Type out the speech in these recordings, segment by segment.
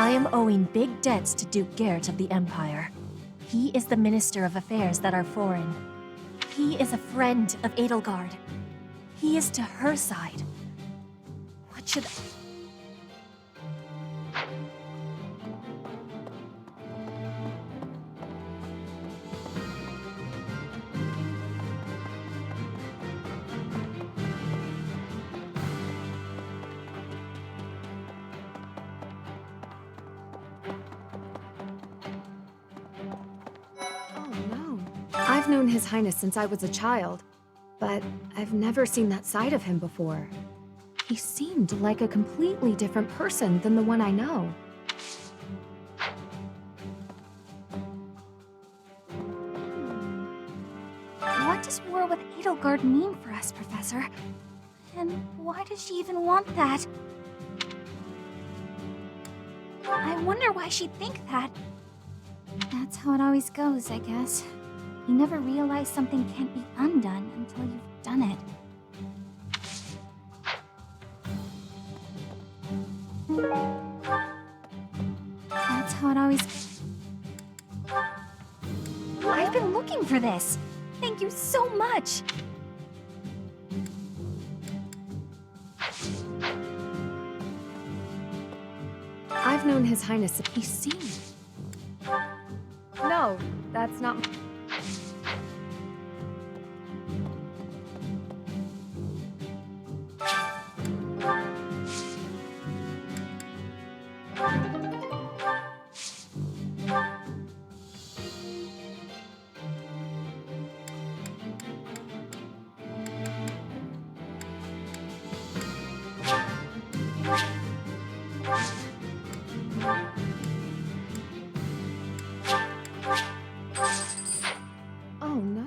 I am owing big debts to Duke Gert of the Empire. He is the Minister of Affairs that are foreign. He is a friend of Edelgard. He is to her side. What should... I've known His Highness since I was a child, but I've never seen that side of him before. He seemed like a completely different person than the one I know. What does war with Edelgard mean for us, Professor? And why does she even want that? I wonder why she'd think that. That's how it always goes, I guess. You never realize something can't be undone until you've done it. That's how it always... I've been looking for this! Thank you so much! I've known His Highness. He seemed... No, that's not... Oh no.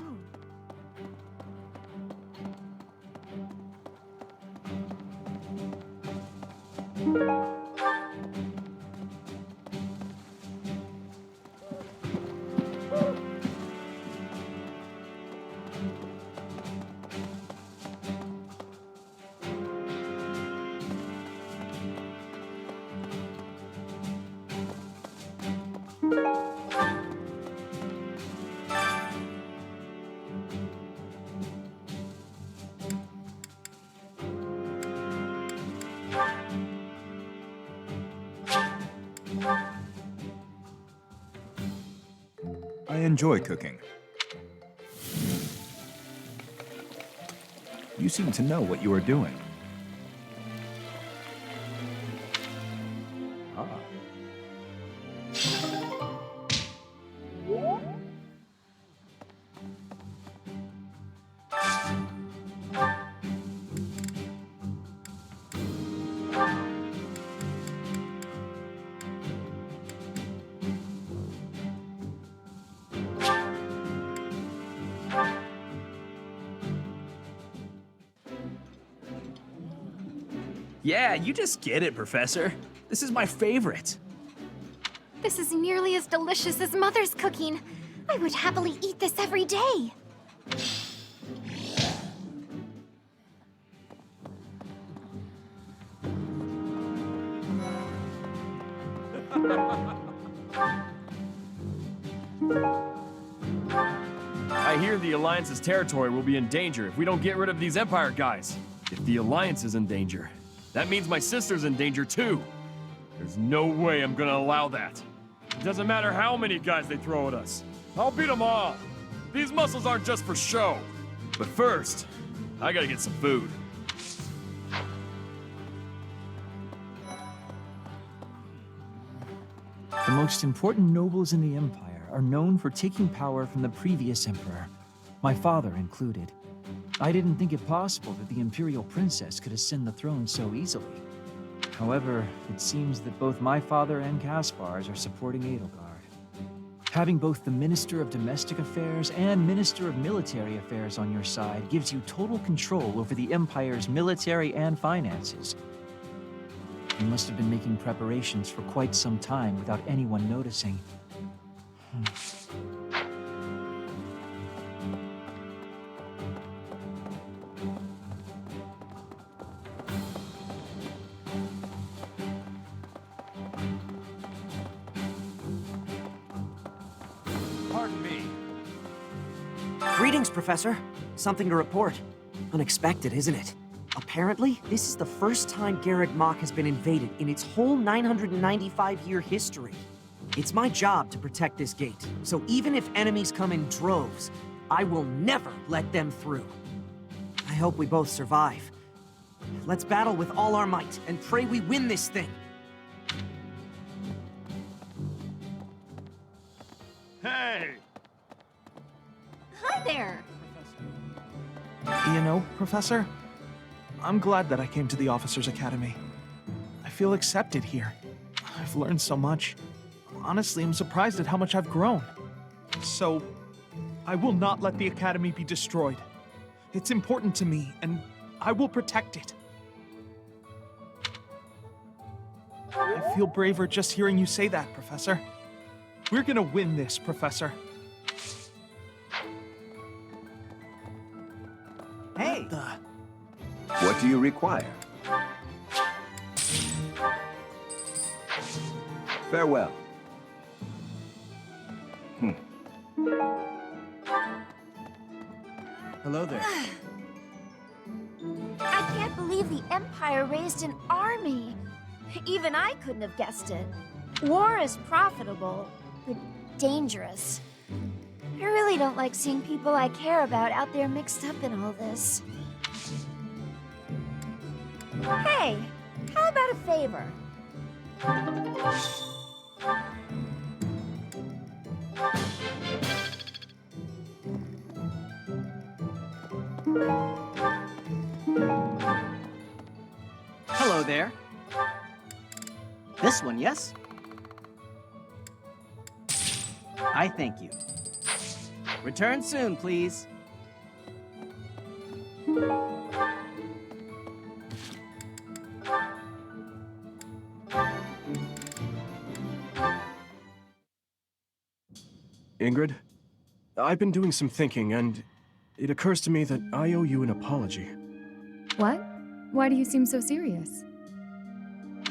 I enjoy cooking. You seem to know what you are doing. Ah. Yeah, you just get it, Professor. This is my favorite. This is nearly as delicious as Mother's cooking. I would happily eat this every day. I hear the Alliance's territory will be in danger if we don't get rid of these Empire guys. If the Alliance is in danger, that means my sister's in danger too. There's no way I'm gonna allow that. It doesn't matter how many guys they throw at us. I'll beat them all. These muscles aren't just for show. But first, I gotta get some food. The most important nobles in the Empire are known for taking power from the previous emperor, my father included. I didn't think it possible that the Imperial Princess could ascend the throne so easily. However, it seems that both my father and Caspar's are supporting Edelgard. Having both the Minister of Domestic Affairs and Minister of Military Affairs on your side gives you total control over the Empire's military and finances. You must have been making preparations for quite some time without anyone noticing. Pardon me. Greetings, Professor. Something to report. Unexpected, isn't it? Apparently, this is the first time Garreg Mach has been invaded in its whole 995-year history. It's my job to protect this gate, so even if enemies come in droves, I will never let them through. I hope we both survive. Let's battle with all our might and pray we win this thing. Hey! Hi there! You know, Professor, I'm glad that I came to the Officers' Academy. I feel accepted here. I've learned so much. Honestly, I'm surprised at how much I've grown. So, I will not let the Academy be destroyed. It's important to me, and I will protect it. I feel braver just hearing you say that, Professor. We're gonna win this, Professor. Hey! What do you require? Farewell. Hello there. I can't believe the Empire raised an army. Even I couldn't have guessed it. War is profitable, but dangerous. I really don't like seeing people I care about out there mixed up in all this. Hey, how about a favor? Hello there. This one, yes? I thank you. Return soon, please. Ingrid, I've been doing some thinking, and it occurs to me that I owe you an apology. What? Why do you seem so serious?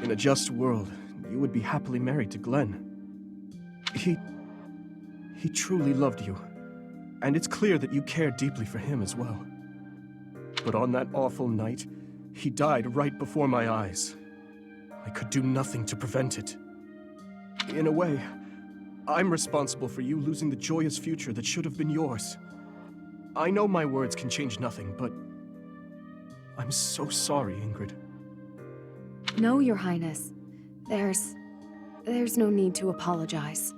In a just world, you would be happily married to Glenn. He truly loved you, and it's clear that you care deeply for him as well. But on that awful night, he died right before my eyes. I could do nothing to prevent it. In a way, I'm responsible for you losing the joyous future that should have been yours. I know my words can change nothing, but I'm so sorry, Ingrid. No, Your Highness. There's no need to apologize.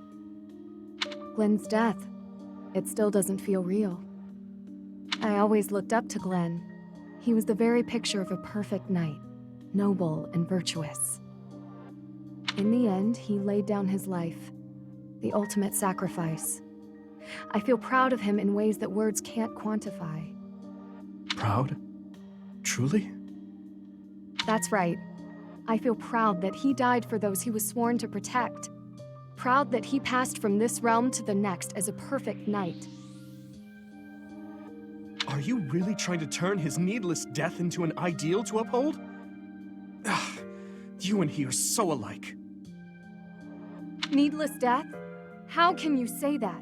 Glenn's death, it still doesn't feel real. I always looked up to Glenn. He was the very picture of a perfect knight, noble and virtuous. In the end, he laid down his life, the ultimate sacrifice. I feel proud of him in ways that words can't quantify. Proud? Truly? That's right. I feel proud that he died for those he was sworn to protect. Proud that he passed from this realm to the next as a perfect knight. Are you really trying to turn his needless death into an ideal to uphold? Ugh, you and he are so alike. Needless death? How can you say that?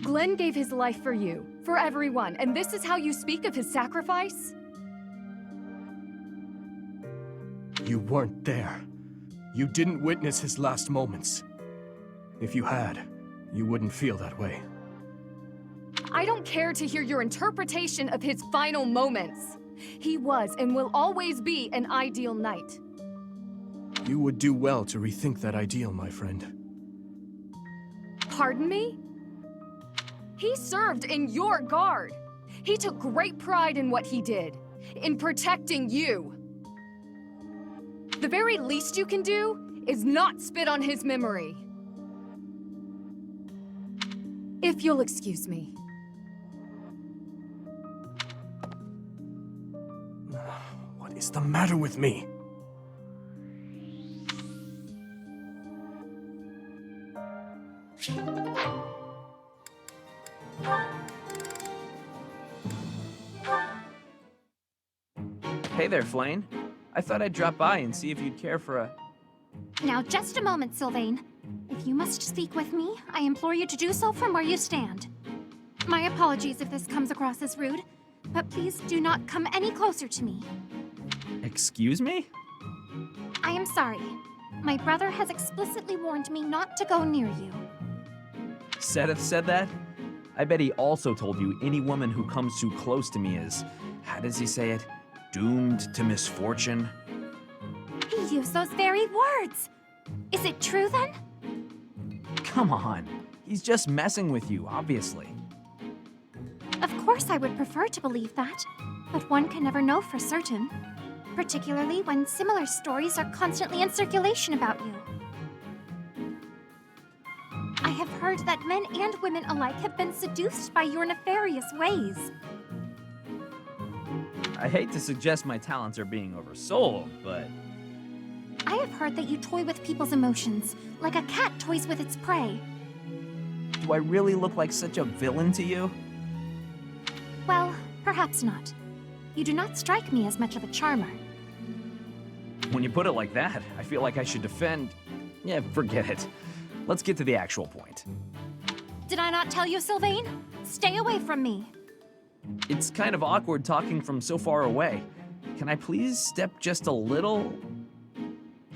Glenn gave his life for you, for everyone, and this is how you speak of his sacrifice? You weren't there. You didn't witness his last moments. If you had, you wouldn't feel that way. I don't care to hear your interpretation of his final moments. He was and will always be an ideal knight. You would do well to rethink that ideal, my friend. Pardon me? He served in your guard. He took great pride in what he did, in protecting you. The very least you can do is not spit on his memory. If you'll excuse me. What is the matter with me? Hey there, Flayn. I thought I'd drop by and see if you'd care for a... Now, just a moment, Sylvain. If you must speak with me, I implore you to do so from where you stand. My apologies if this comes across as rude, but please do not come any closer to me. Excuse me? I am sorry. My brother has explicitly warned me not to go near you. Seteth said that? I bet he also told you any woman who comes too close to me is, how does he say it? Doomed to misfortune? He used those very words! Is it true then? Come on. He's just messing with you, obviously. Of course I would prefer to believe that, but one can never know for certain. Particularly when similar stories are constantly in circulation about you. I have heard that men and women alike have been seduced by your nefarious ways. I hate to suggest my talents are being oversold, but... I have heard that you toy with people's emotions, like a cat toys with its prey. do I really look like such a villain to you? Well, perhaps not. You do not strike me as much of a charmer. When you put it like that, I feel like I should defend... Yeah, forget it. Let's get to the actual point. Did I not tell you, Sylvain? Stay away from me. It's kind of awkward talking from so far away. Can I please step just a little?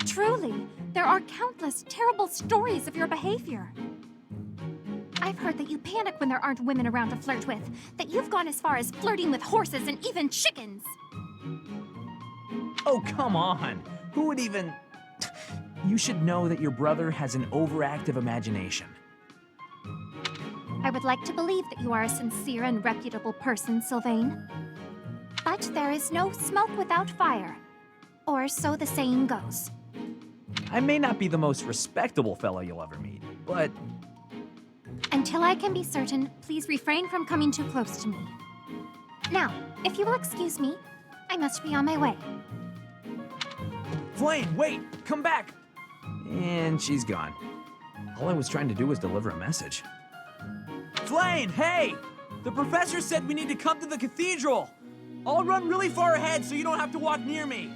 Truly, there are countless terrible stories of your behavior. I've heard that you panic when there aren't women around to flirt with, that you've gone as far as flirting with horses and even chickens. Oh, come on. Who would even... You should know that your brother has an overactive imagination. I would like to believe that you are a sincere and reputable person, Sylvain. But there is no smoke without fire. Or so the saying goes. I may not be the most respectable fellow you'll ever meet, but... Until I can be certain, please refrain from coming too close to me. Now, if you will excuse me, I must be on my way. Flame, wait! Come back! And she's gone. All I was trying to do was deliver a message. Flame, hey! The professor said we need to come to the cathedral! I'll run really far ahead so you don't have to walk near me!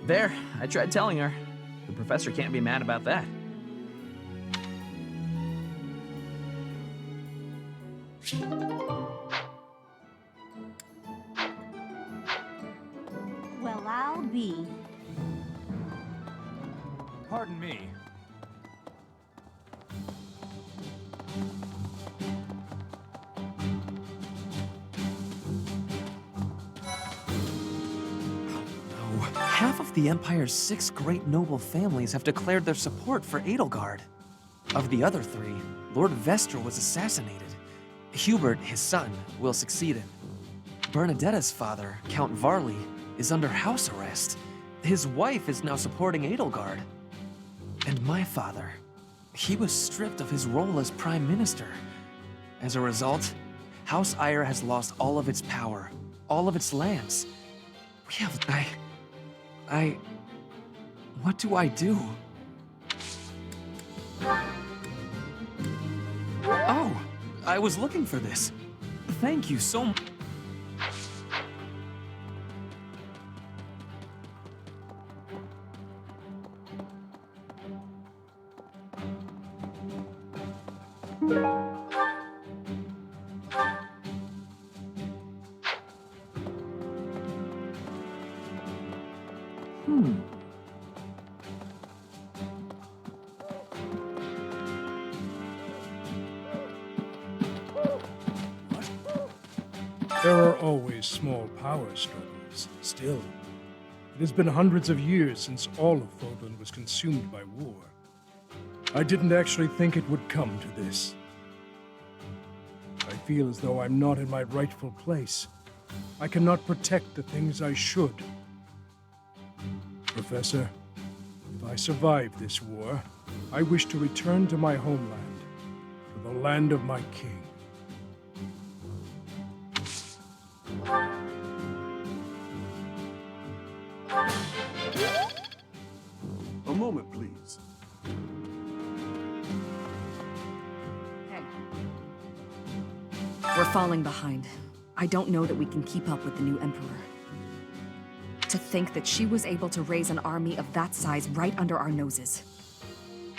There, I tried telling her. The professor can't be mad about that. Well, I'll be. Pardon me. Half of the Empire's 6 great noble families have declared their support for Edelgard. Of the other 3, Lord Vestra was assassinated. Hubert, his son, will succeed him. Bernadetta's father, Count Varley, is under house arrest. His wife is now supporting Edelgard. And my father, he was stripped of his role as Prime Minister. As a result, House Eyre has lost all of its power, all of its lands. What do I do? Oh, I was looking for this. Thank you so much. There are always small power struggles, still. It has been hundreds of years since all of Fodlan was consumed by war. I didn't actually think it would come to this. I feel as though I'm not in my rightful place. I cannot protect the things I should. Professor, if I survive this war, I wish to return to my homeland, to the land of my king. A moment, please. We're falling behind. I don't know that we can keep up with the new Emperor. to think that she was able to raise an army of that size right under our noses.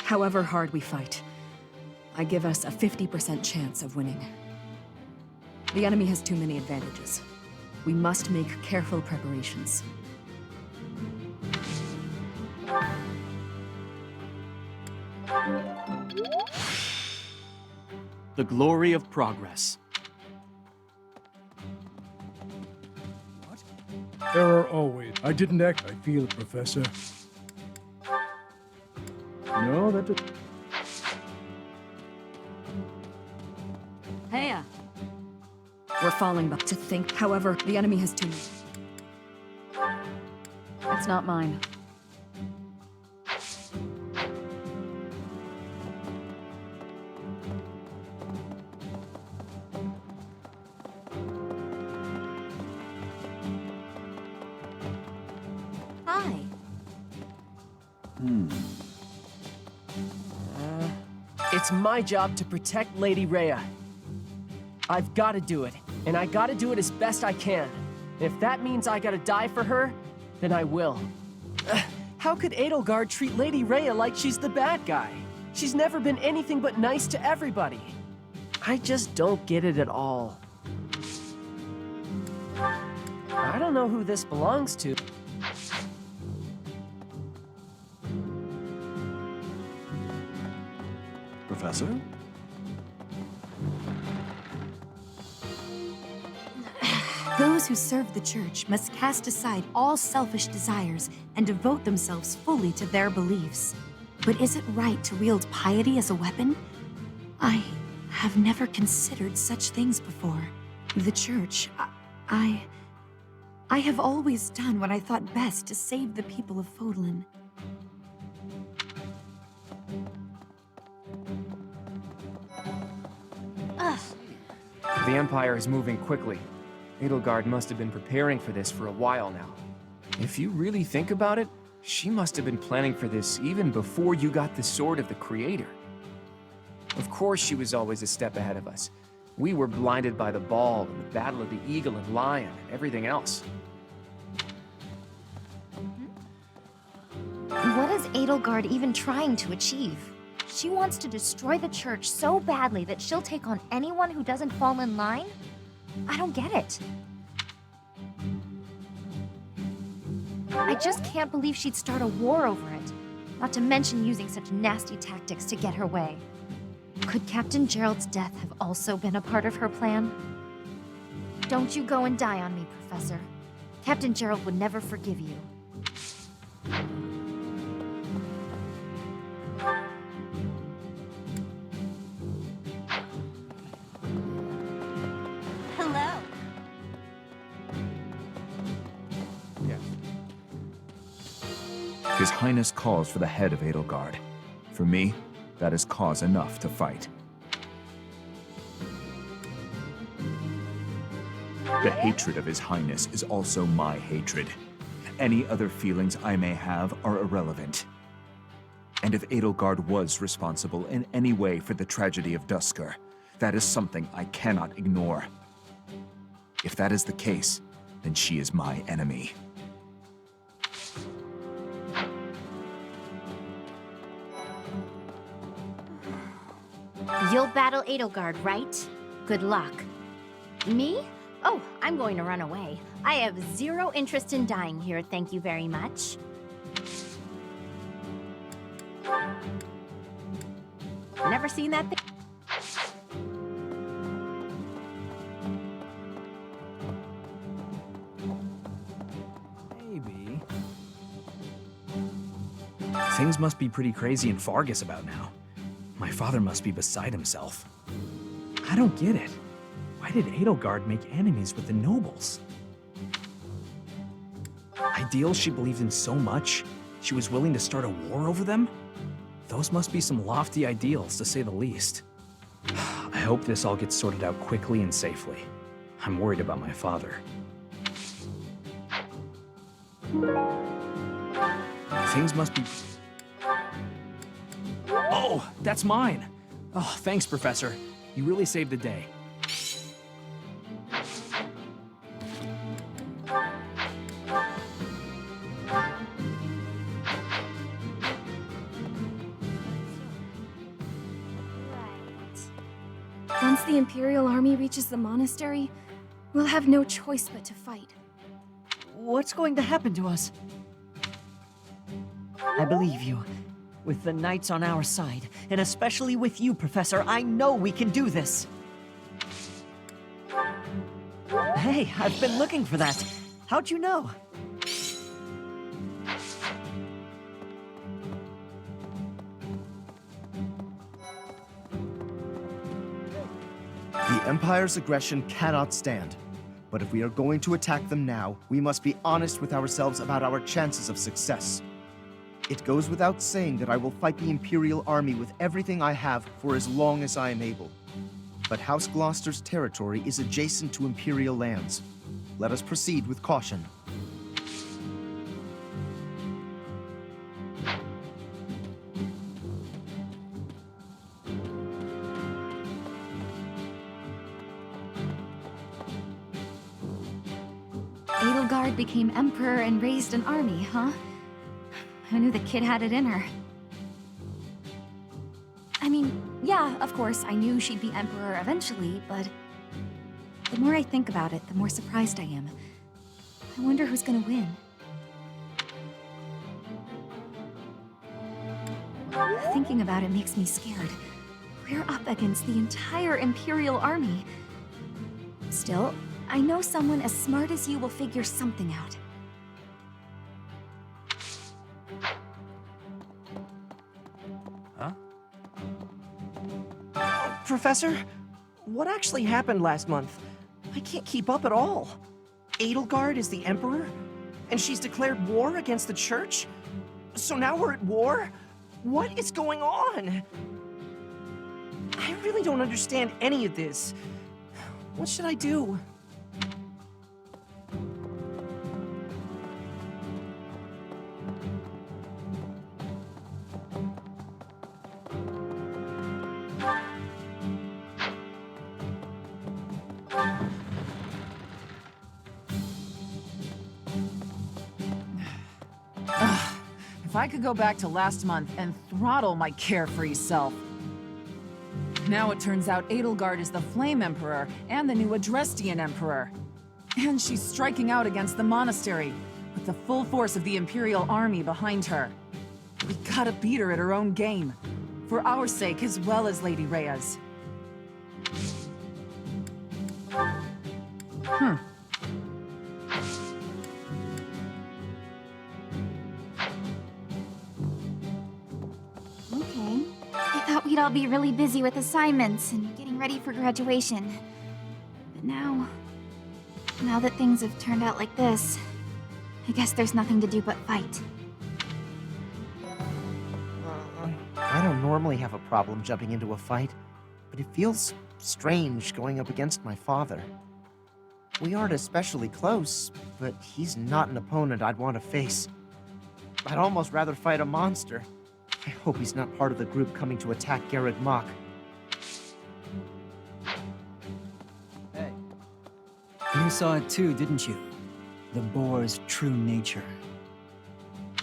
However hard we fight, I give us a 50% chance of winning. The enemy has too many advantages. We must make careful preparations. The glory of progress. There are always... I didn't act... I feel, Professor. No, that... Rhea! We're falling back to think, however, the enemy has too many. It's not mine. Hi. It's my job to protect Lady Rhea. I've got to do it, and I got to do it as best I can. If that means I got to die for her, then I will. How could Edelgard treat Lady Rhea like she's the bad guy? She's never been anything but nice to everybody. I just don't get it at all. I don't know who this belongs to. Professor? Those who serve the church must cast aside all selfish desires and devote themselves fully to their beliefs. But is it right to wield piety as a weapon? I have never considered such things before. The church, I have always done what I thought best to save the people of Fodlan. The Empire is moving quickly. Edelgard must have been preparing for this for a while now. If you really think about it, she must have been planning for this even before you got the Sword of the Creator. Of course she was always a step ahead of us. We were blinded by the ball and the Battle of the Eagle and Lion and everything else. What is Edelgard even trying to achieve? She wants to destroy the church so badly that she'll take on anyone who doesn't fall in line? I don't get it. I just can't believe she'd start a war over it. Not to mention using such nasty tactics to get her way. Could Captain Gerald's death have also been a part of her plan? Don't you go and die on me, Professor. Captain Gerald would never forgive you. Hello. His Highness calls for the head of Edelgard. For me, that is cause enough to fight. The hatred of His Highness is also my hatred. Any other feelings I may have are irrelevant. And if Edelgard was responsible in any way for the tragedy of Duscur, that is something I cannot ignore. If that is the case, then she is my enemy. You'll battle Edelgard, right? Good luck. Me? Oh, I'm going to run away. I have zero interest in dying here, thank you very much. Never seen that thing? Maybe. Things must be pretty crazy in Fargus about now. My father must be beside himself. I don't get it. Why did Edelgard make enemies with the nobles? Ideals she believed in so much, she was willing to start a war over them? Those must be some lofty ideals, to say the least. I hope this all gets sorted out quickly and safely. I'm worried about my father. Things must be... Oh, that's mine! Oh, thanks, Professor. You really saved the day. Once the Imperial army reaches the monastery, we'll have no choice but to fight. What's going to happen to us? I believe you. With the Knights on our side, and especially with you, Professor, I know we can do this. Hey, I've been looking for that. How'd you know? The Empire's aggression cannot stand. But if we are going to attack them now, we must be honest with ourselves about our chances of success. It goes without saying that I will fight the Imperial army with everything I have for as long as I am able. But House Gloucester's territory is adjacent to Imperial lands. Let us proceed with caution. Edelgard became emperor and raised an army, huh? Who knew the kid had it in her? I mean, yeah, of course, I knew she'd be emperor eventually, but the more I think about it, the more surprised I am. I wonder who's gonna win. Thinking about it makes me scared. We're up against the entire Imperial army. Still, I know someone as smart as you will figure something out. Professor, what actually happened last month? I can't keep up at all. Edelgard is the Emperor? And she's declared war against the Church? So now we're at war? What is going on? I really don't understand any of this. What should I do? If I could go back to last month and throttle my carefree self. Now it turns out Edelgard is the Flame Emperor and the new Adrestian Emperor. And she's striking out against the monastery, with the full force of the Imperial army behind her. We gotta beat her at her own game, for our sake as well as Lady Rhea's. Okay. I thought we'd all be really busy with assignments and getting ready for graduation. But now that things have turned out like this, I guess there's nothing to do but fight. I don't normally have a problem jumping into a fight, but it feels strange going up against my father. We aren't especially close, but he's not an opponent I'd want to face. I'd almost rather fight a monster. I hope he's not part of the group coming to attack Garreg Mach. Hey. You saw it too, didn't you? The boar's true nature.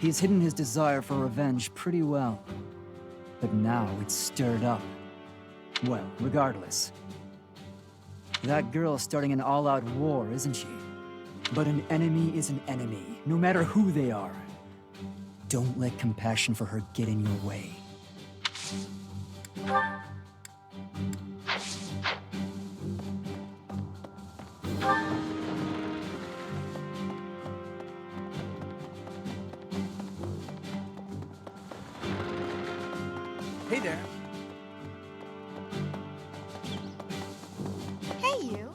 He's hidden his desire for revenge pretty well. But now it's stirred up. Well, regardless. That girl's starting an all-out war, isn't she? But an enemy is an enemy, no matter who they are. Don't let compassion for her get in your way. Hey there. Hey, you.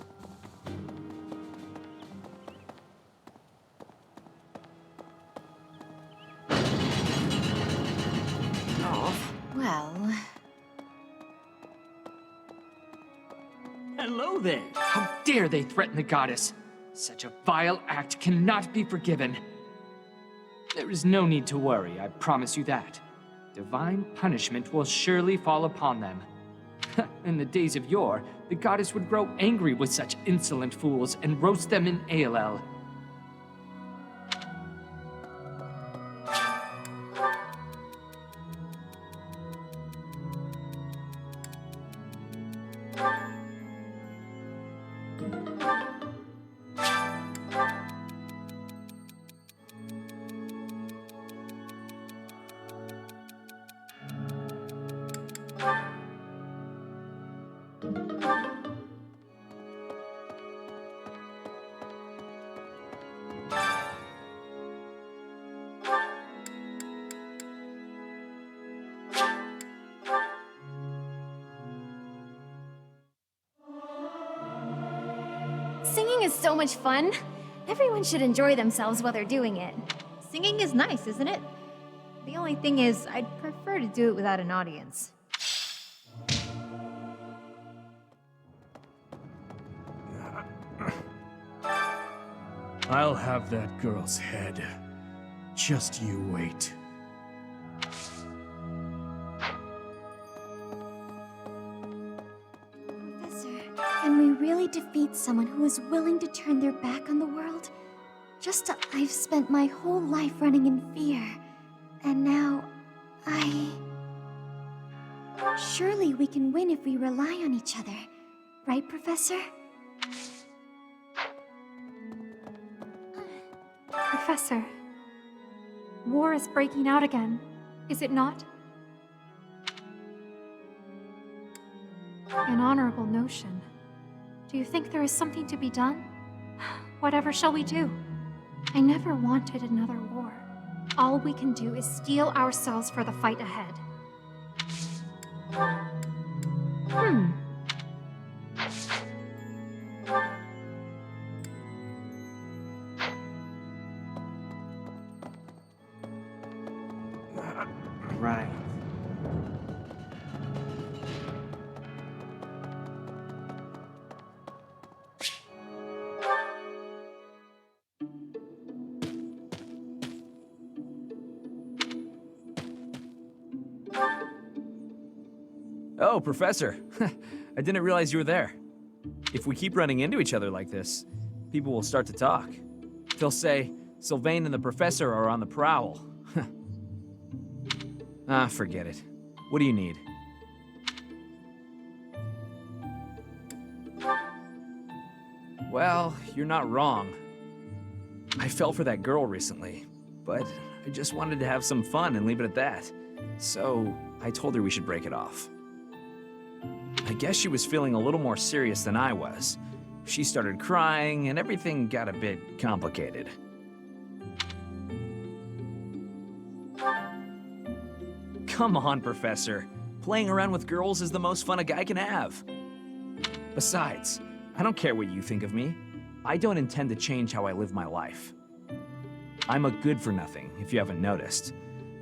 Well... Hello there! How dare they threaten the goddess? Such a vile act cannot be forgiven. There is no need to worry, I promise you that. Divine punishment will surely fall upon them. In the days of yore, the goddess would grow angry with such insolent fools and roast them in ALL. Singing is so much fun. Everyone should enjoy themselves while they're doing it. Singing is nice, isn't it? The only thing is, I'd prefer to do it without an audience. I'll have that girl's head. Just you wait. Professor, can we really defeat someone who is willing to turn their back on the world? I've spent my whole life running in fear, and now Surely we can win if we rely on each other, right, Professor? Professor, war is breaking out again, is it not? An honorable notion. Do you think there is something to be done? Whatever shall we do? I never wanted another war. All we can do is steel ourselves for the fight ahead. Right. Oh, Professor. I didn't realize you were there. If we keep running into each other like this, people will start to talk. They'll say, Sylvain and the Professor are on the prowl. Forget it. What do you need? Well, you're not wrong. I fell for that girl recently, but I just wanted to have some fun and leave it at that. So, I told her we should break it off. I guess she was feeling a little more serious than I was. She started crying, and everything got a bit complicated. Come on, Professor. Playing around with girls is the most fun a guy can have. Besides, I don't care what you think of me. I don't intend to change how I live my life. I'm a good-for-nothing, if you haven't noticed.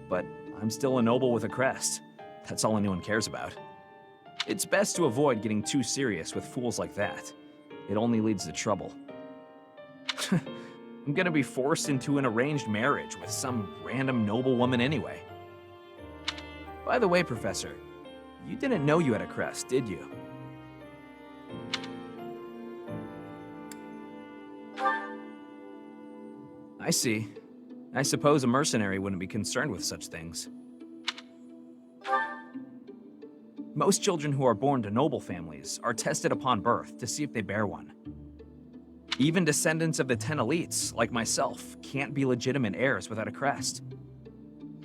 But I'm still a noble with a crest. That's all anyone cares about. It's best to avoid getting too serious with fools like that. It only leads to trouble. I'm gonna be forced into an arranged marriage with some random noble woman anyway. By the way, Professor, you didn't know you had a crest, did you? I see. I suppose a mercenary wouldn't be concerned with such things. Most children who are born to noble families are tested upon birth to see if they bear one. Even descendants of the 10 elites, like myself, can't be legitimate heirs without a crest.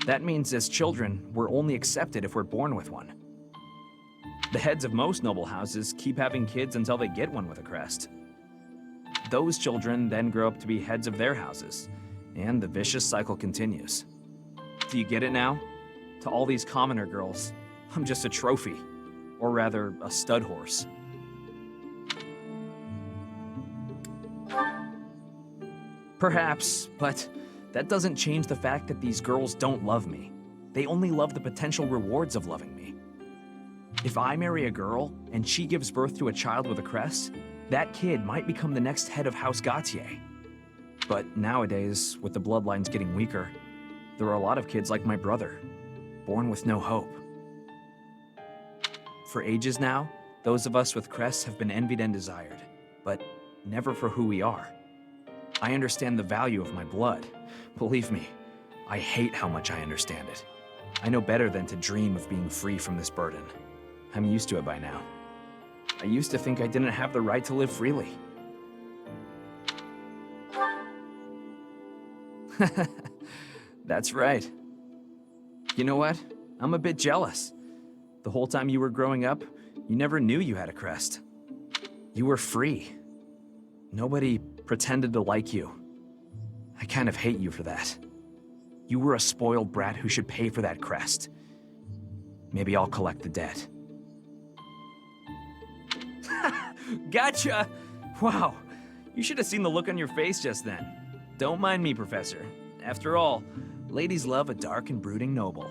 That means as children, we're only accepted if we're born with one. The heads of most noble houses keep having kids until they get one with a crest. Those children then grow up to be heads of their houses, and the vicious cycle continues. Do you get it now? To all these commoner girls, I'm just a trophy, or rather, a stud horse. Perhaps, but that doesn't change the fact that these girls don't love me. They only love the potential rewards of loving me. If I marry a girl, and she gives birth to a child with a crest, that kid might become the next head of House Gautier. But nowadays, with the bloodlines getting weaker, there are a lot of kids like my brother, born with no hope. For ages now, those of us with crests have been envied and desired, but never for who we are. I understand the value of my blood. Believe me, I hate how much I understand it. I know better than to dream of being free from this burden. I'm used to it by now. I used to think I didn't have the right to live freely. That's right. You know what? I'm a bit jealous. The whole time you were growing up, you never knew you had a crest. You were free. Nobody pretended to like you. I kind of hate you for that. You were a spoiled brat who should pay for that crest. Maybe I'll collect the debt. Gotcha! Wow, You should have seen the look on your face just then. Don't mind me, Professor. After all, ladies love a dark and brooding noble.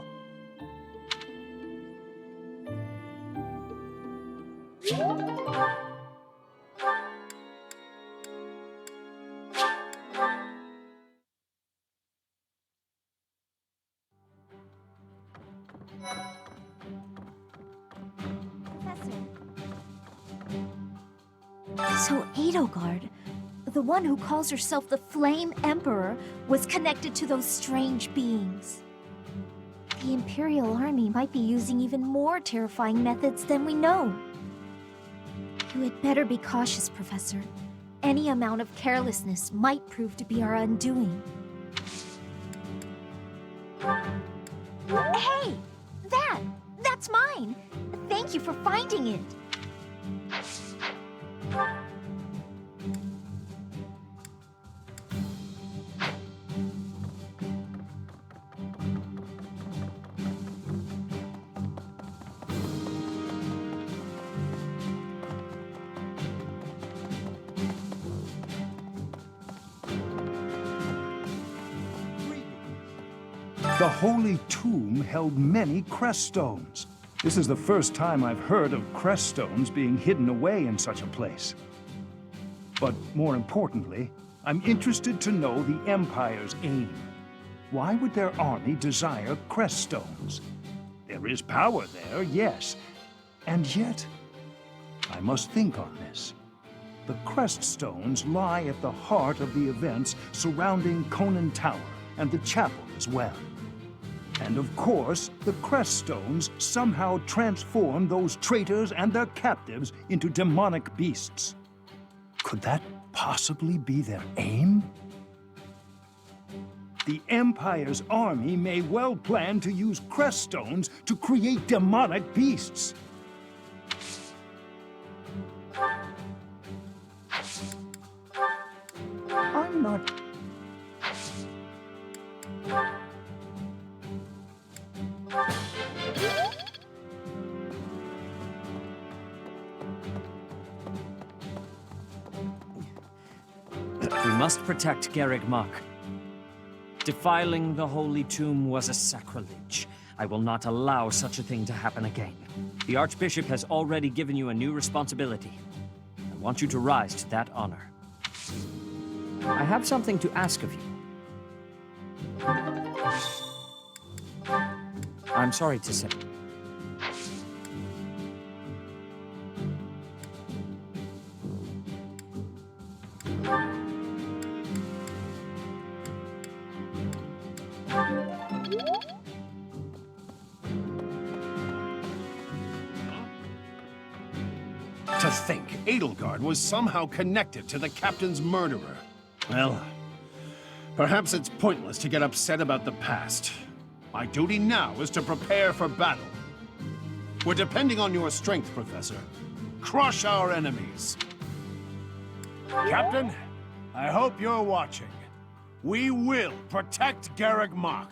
So Edelgard, the one who calls herself the Flame Emperor, was connected to those strange beings. The Imperial Army might be using even more terrifying methods than we know. You had better be cautious, Professor. Any amount of carelessness might prove to be our undoing. Hey! That's mine! Thank you for finding it! The Holy Tomb held many crest stones. This is the first time I've heard of crest stones being hidden away in such a place. But more importantly, I'm interested to know the Empire's aim. Why would their army desire crest stones? There is power there, yes. And yet, I must think on this. The crest stones lie at the heart of the events surrounding Conan Tower and the chapel as well. And of course, the crest stones somehow transform those traitors and their captives into demonic beasts. Could that possibly be their aim? The Empire's army may well plan to use crest stones to create demonic beasts. I'm not... We must protect Garreg Mach. Defiling the Holy Tomb was a sacrilege. I will not allow such a thing to happen again. The Archbishop has already given you a new responsibility. I want you to rise to that honor. I have something to ask of you. I'm sorry to say. To think Edelgard was somehow connected to the captain's murderer. Well, perhaps it's pointless to get upset about the past. My duty now is to prepare for battle. We're depending on your strength, Professor. Crush our enemies. Captain, I hope you're watching. We will protect Garreg Mach.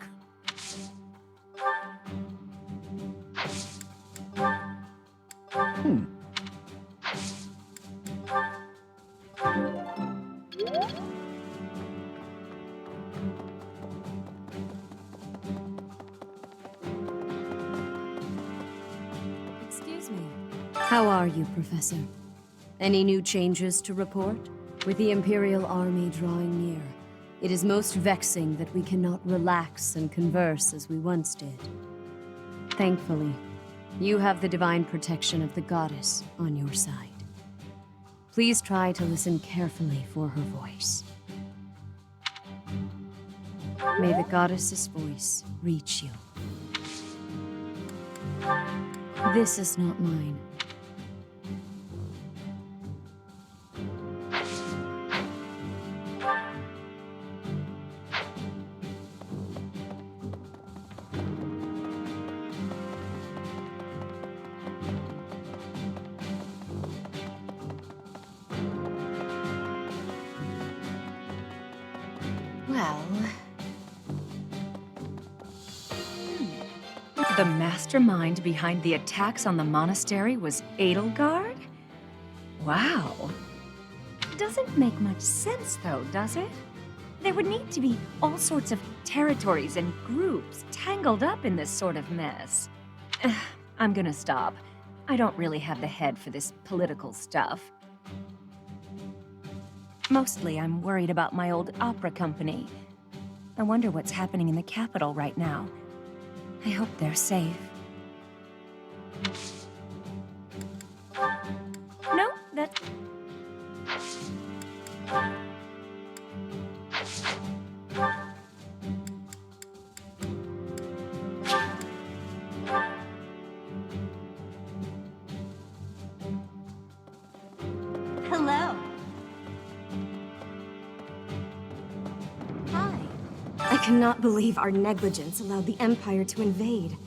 Excuse me. How are you, Professor? Any new changes to report? With the Imperial Army drawing near, it is most vexing that we cannot relax and converse as we once did. Thankfully, you have the divine protection of the goddess on your side. Please try to listen carefully for her voice. May the goddess's voice reach you. This is not mine. Well... The mastermind behind the attacks on the monastery was Edelgard? Wow. Doesn't make much sense, though, does it? There would need to be all sorts of territories and groups tangled up in this sort of mess. I'm gonna stop. I don't really have the head for this political stuff. Mostly, I'm worried about my old opera company. I wonder what's happening in the capital right now. I hope they're safe. No, that's... Hello. Hi. I cannot believe our negligence allowed the Empire to invade.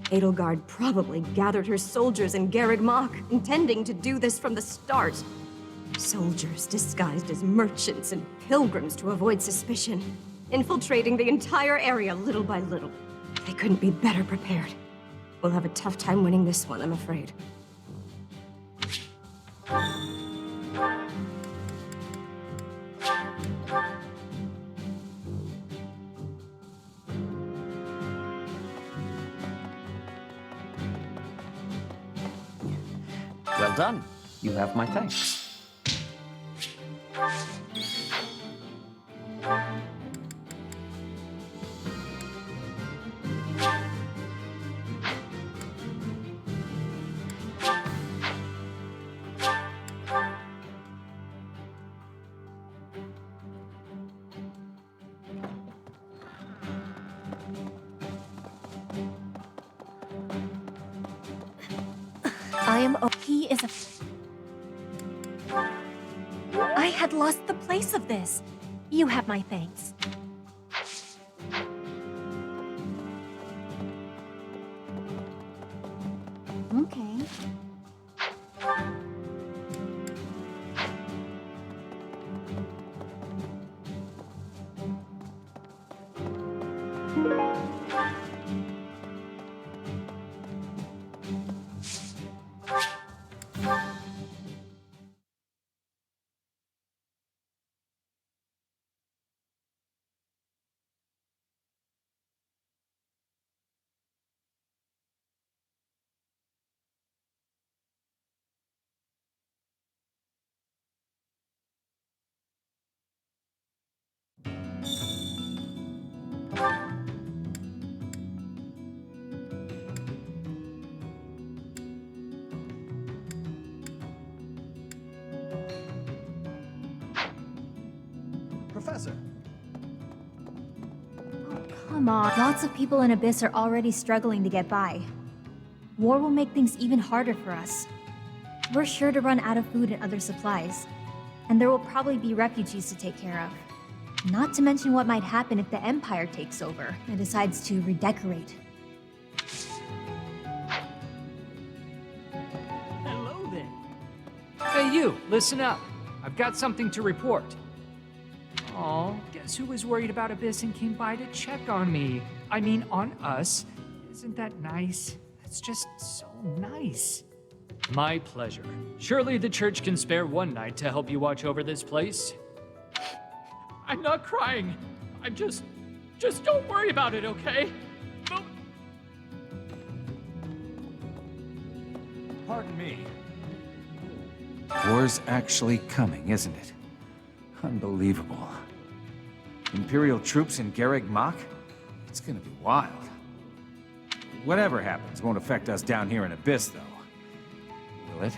Edelgard probably gathered her soldiers in Garreg Mach, intending to do this from the start. Soldiers disguised as merchants and pilgrims to avoid suspicion, infiltrating the entire area little by little. They couldn't be better prepared. We'll have a tough time winning this one, I'm afraid. Well done. You have my thanks. He is a... I had lost the place of this. You have my thanks. Okay. Professor! Come on. Lots of people in Abyss are already struggling to get by. War will make things even harder for us. We're sure to run out of food and other supplies. And there will probably be refugees to take care of. Not to mention what might happen if the Empire takes over and decides to redecorate. Hello there. Hey you, listen up. I've got something to report. Aw, guess who was worried about Abyss and came by to check on me? I mean, on us. Isn't that nice? That's just so nice. My pleasure. Surely the church can spare one night to help you watch over this place. I'm not crying. I'm just don't worry about it, okay? No. Pardon me. War's actually coming, isn't it? Unbelievable. Imperial troops in Garreg Mach? It's gonna be wild. Whatever happens won't affect us down here in Abyss, though. Will it?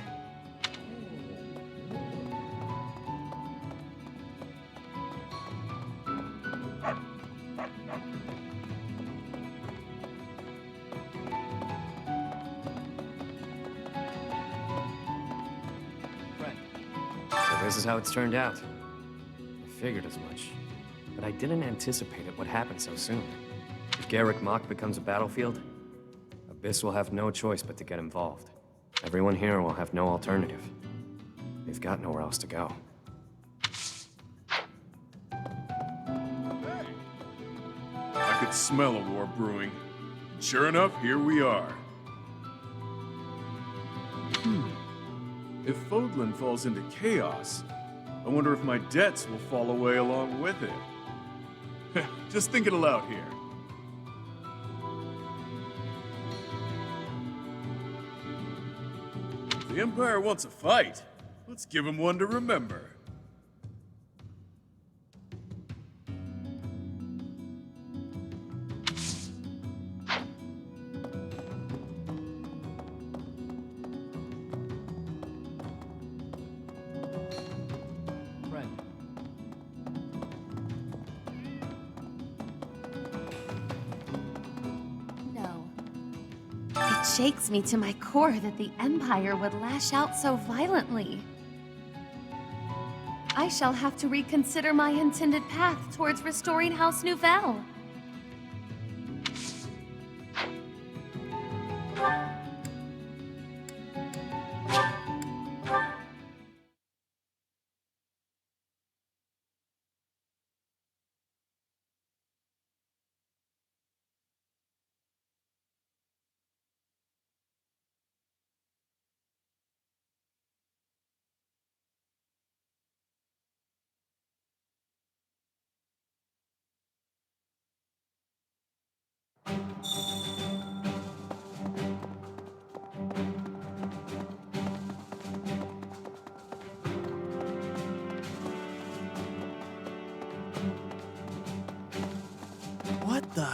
So this is how it's turned out. I figured as much. But I didn't anticipate it would happen so soon. If Garreg Mach becomes a battlefield, Abyss will have no choice but to get involved. Everyone here will have no alternative. They've got nowhere else to go. I could smell a war brewing. Sure enough, here we are. If Fodlan falls into chaos, I wonder if my debts will fall away along with it. Just thinking aloud here. If the Empire wants a fight, let's give him one to remember. It shakes me to my core that the Empire would lash out so violently. I shall have to reconsider my intended path towards restoring House Nouvelle. What the?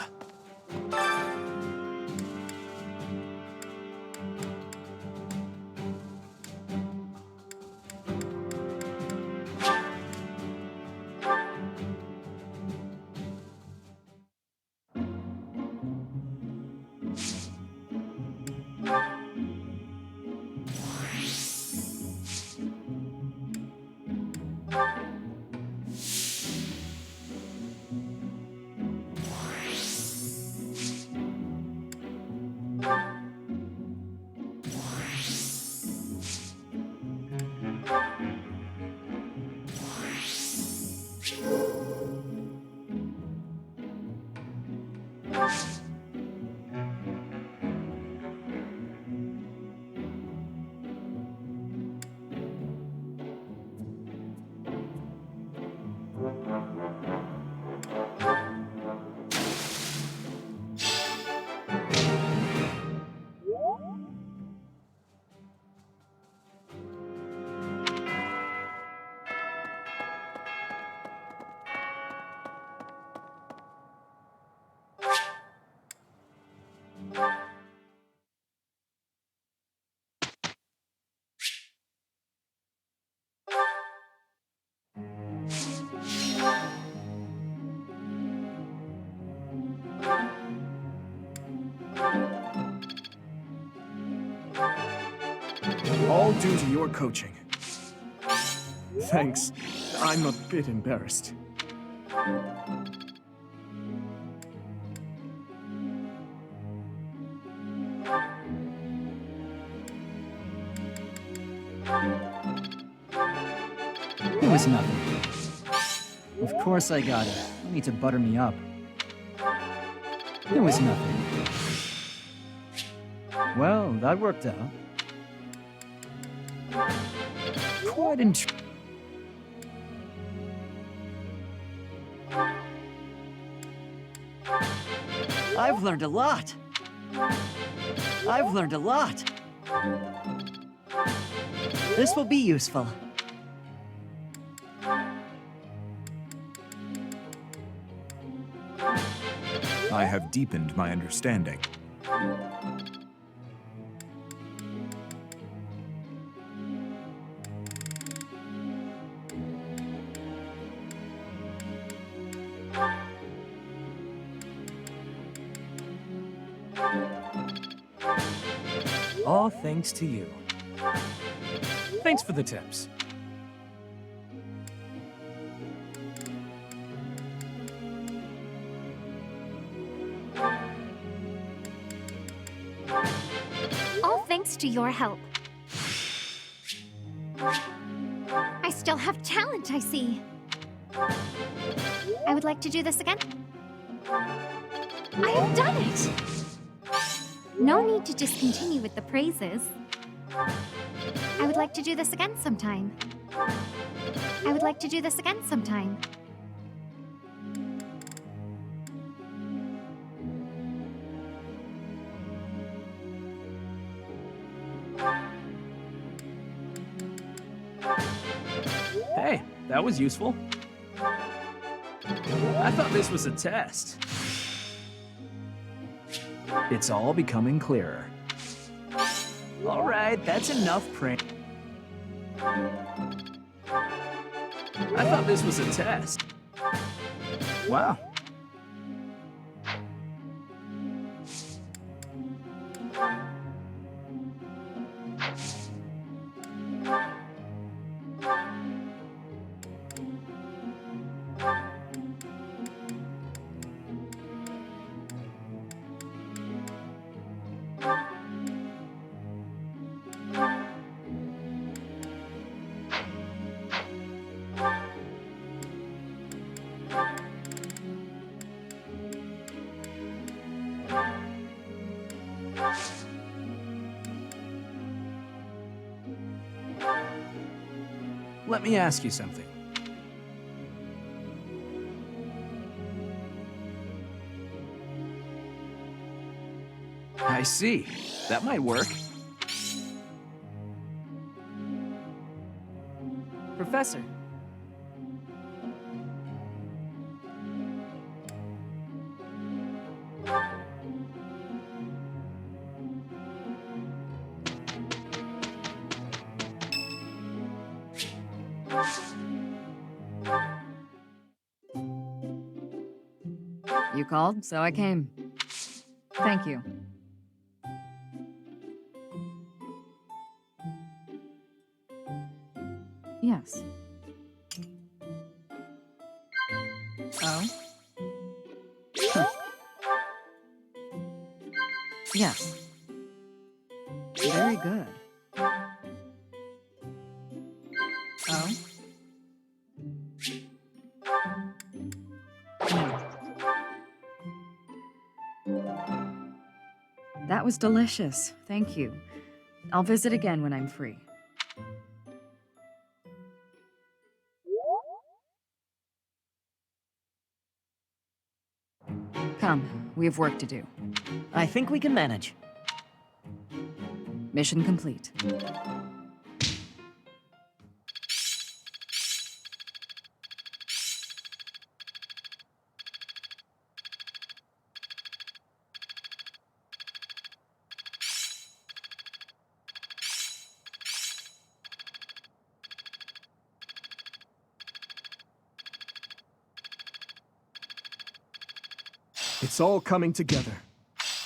All due to your coaching. Thanks. I'm a bit embarrassed. It was nothing. Of course I got it. No need to butter me up. It was nothing. Well, that worked out. Quite I've learned a lot. I've learned a lot. This will be useful. I have deepened my understanding. All thanks to you. Thanks for the tips. All thanks to your help. I still have talent, I see. I would like to do this again. I have done it! No need to discontinue with the praises. I would like to do this again sometime. I would like to do this again sometime. Hey, that was useful. I thought this was a test. It's all becoming clearer. All right, that's enough praying. I thought this was a test. Wow. Let me ask you something. I see. That might work. Professor. You called, so I came. Thank you. Yes. Oh? Huh. Yes. Very good. Oh? That was delicious. Thank you. I'll visit again when I'm free. Come, we have work to do. I think we can manage. Mission complete. It's all coming together.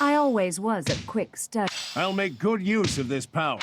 I always was a quick study. I'll make good use of this power.